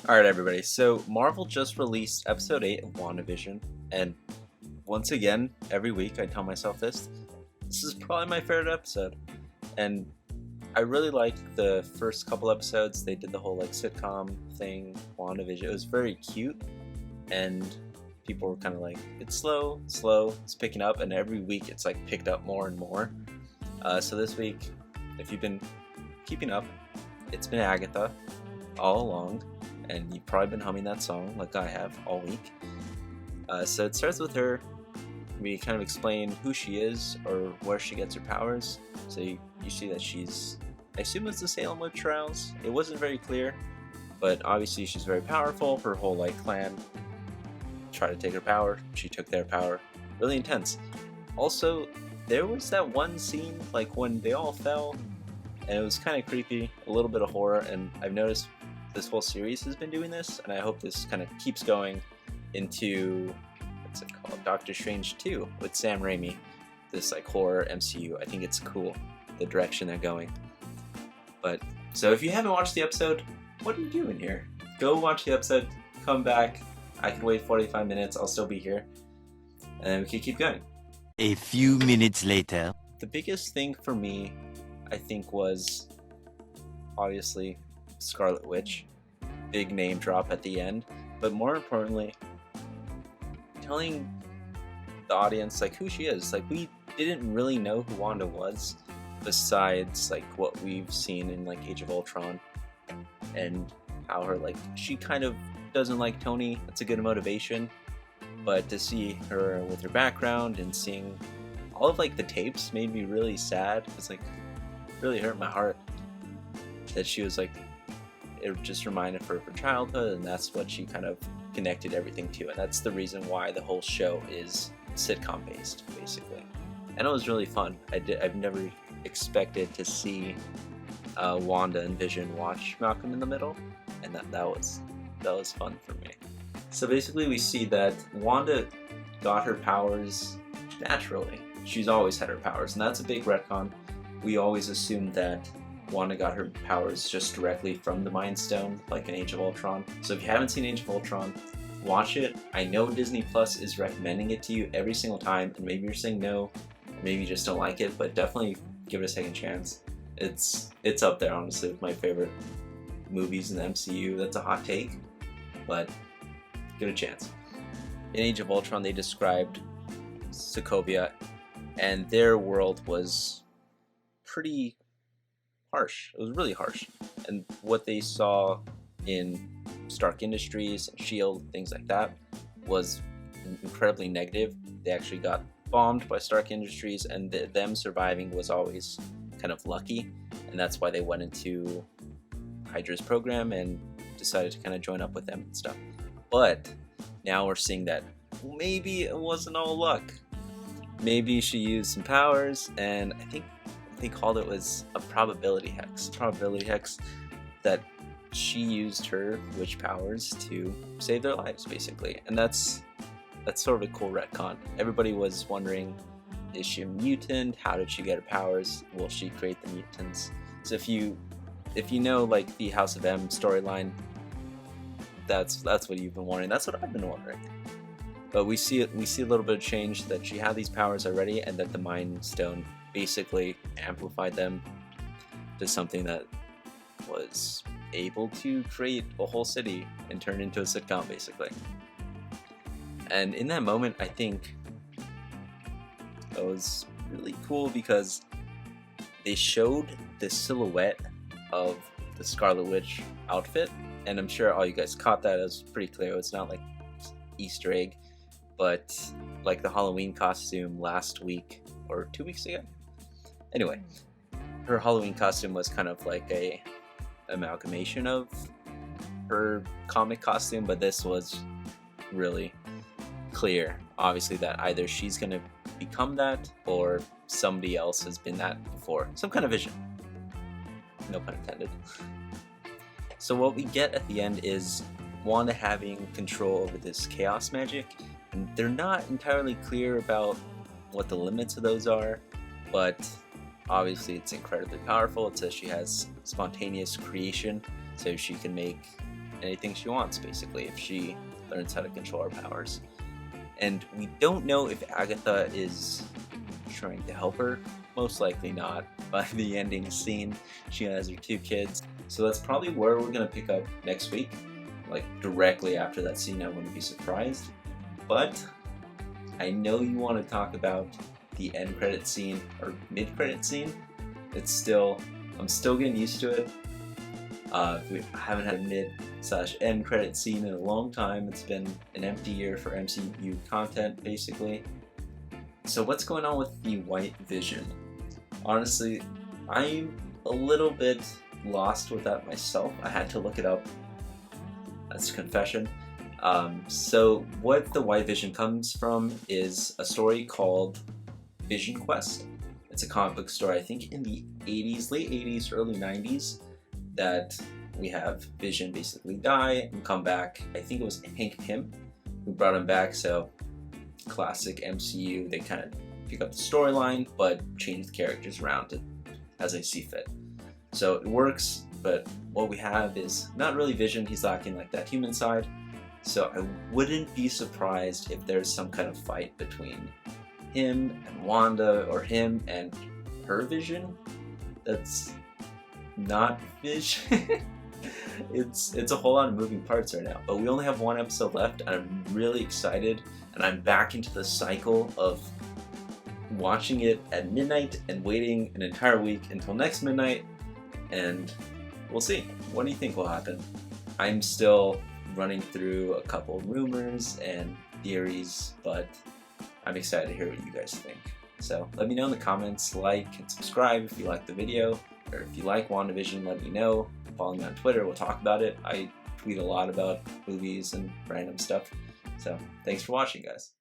Alright, everybody, so Marvel just released episode 8 of WandaVision, and once again, every week I tell myself this is probably my favorite episode. And I really liked the first couple episodes. They did the whole like sitcom thing, WandaVision. It was very cute, and people were kind of like, it's slow, it's picking up, and every week it's like picked up more and more. So this week, if you've been keeping up, it's been Agatha all along, and you've probably been humming that song like I have all week. So it starts with her. We kind of explain who she is or where she gets her powers. So you see that she's, I assume it's the Salem witch trials. It wasn't very clear, but obviously she's very powerful. Her whole like clan tried to take her power. She took their power. Really intense. Also, there was that one scene like when they all fell, and it was kind of creepy, a little bit of horror. And I've noticed this whole series has been doing this, and I hope this kind of keeps going into, what's it called, Doctor Strange 2 with Sam Raimi. This like horror MCU. I think it's cool, the direction they're going. But so if you haven't watched the episode, what are you doing here? Go watch the episode, come back. I can wait 45 minutes, I'll still be here, and then we can keep going. A few minutes later. The biggest thing for me, I think, was obviously Scarlet Witch. Big name drop at the end, but more importantly, telling the audience like who she is. Like, we didn't really know who Wanda was besides like what we've seen in like Age of Ultron, and how her like she kind of doesn't like Tony. That's a good motivation, but to see her with her background and seeing all of like the tapes made me really sad. It's like really hurt my heart that she was like, it just reminded her of her childhood, and that's what she kind of connected everything to, and that's the reason why the whole show is sitcom based basically. And it was really fun. I've never expected to see Wanda and Vision watch Malcolm in the Middle, and that was fun for me. So basically we see that Wanda got her powers naturally. She's always had her powers, and that's a big retcon. We always assumed that Wanda got her powers just directly from the Mind Stone, like in Age of Ultron. So if you haven't seen Age of Ultron, watch it. I know Disney Plus is recommending it to you every single time, and maybe you're saying no, maybe you just don't like it, but definitely give it a second chance. It's up there, honestly, with my favorite movies in the MCU. That's a hot take, but give it a chance. In Age of Ultron, they described Sokovia, and their world was pretty harsh. It was really harsh. And what they saw in Stark Industries and S.H.I.E.L.D., things like that, was incredibly negative. They actually got bombed by Stark Industries, and them surviving was always kind of lucky, and that's why they went into Hydra's program and decided to kind of join up with them and stuff. But now we're seeing that maybe it wasn't all luck. Maybe she used some powers, and I think they called it was a probability hex. Probability hex that she used her witch powers to save their lives, basically. And that's sort of a cool retcon. Everybody was wondering, is she a mutant? How did she get her powers? Will she create the mutants? So if you know like the House of M storyline, that's what you've been wondering. That's what I've been wondering. But we see a little bit of change, that she had these powers already, and that the Mind Stone basically amplified them to something that was able to create a whole city and turn into a sitcom, basically. And in that moment, I think it was really cool because they showed the silhouette of the Scarlet Witch outfit, and I'm sure all you guys caught that. It was pretty clear. It's not like Easter egg, but like the Halloween costume last week or 2 weeks ago. Anyway, her Halloween costume was kind of like a amalgamation of her comic costume, but this was really clear, obviously, that either she's gonna become that or somebody else has been that before. Some kind of vision. No pun intended. So what we get at the end is Wanda having control over this chaos magic, and they're not entirely clear about what the limits of those are, but obviously it's incredibly powerful. It says she has spontaneous creation, so she can make anything she wants, basically, if she learns how to control her powers. And we don't know if Agatha is trying to help her. Most likely not. By the ending scene, she has her 2 kids. So that's probably where we're going to pick up next week. Like, directly after that scene, I wouldn't be surprised. But I know you want to talk about the end credit scene, or mid-credit scene. I'm still getting used to it. We haven't had a mid/end credit scene in a long time. It's been an empty year for MCU content, basically. So what's going on with the White Vision? Honestly, I'm a little bit lost with that myself. I had to look it up. That's a confession. So what the White Vision comes from is a story called Vision Quest. It's a comic book story, I think in the 80s, late 80s, early 90s, that we have Vision basically die and come back. I think it was Hank Pym who brought him back, so classic MCU, they kind of pick up the storyline but change the characters around as they see fit. So it works, but what we have is not really Vision. He's lacking like that human side. So I wouldn't be surprised if there's some kind of fight between him and Wanda, or him and her Vision. That's not Vision. It's a whole lot of moving parts right now, but we only have 1 episode left, and I'm really excited, and I'm back into the cycle of watching it at midnight and waiting an entire week until next midnight, and we'll see. What do you think will happen? I'm still running through a couple rumors and theories, but I'm excited to hear what you guys think. So let me know in the comments, like and subscribe if you like the video, or if you like WandaVision, let me know. Follow me on Twitter, we'll talk about it. I tweet a lot about movies and random stuff. So thanks for watching, guys.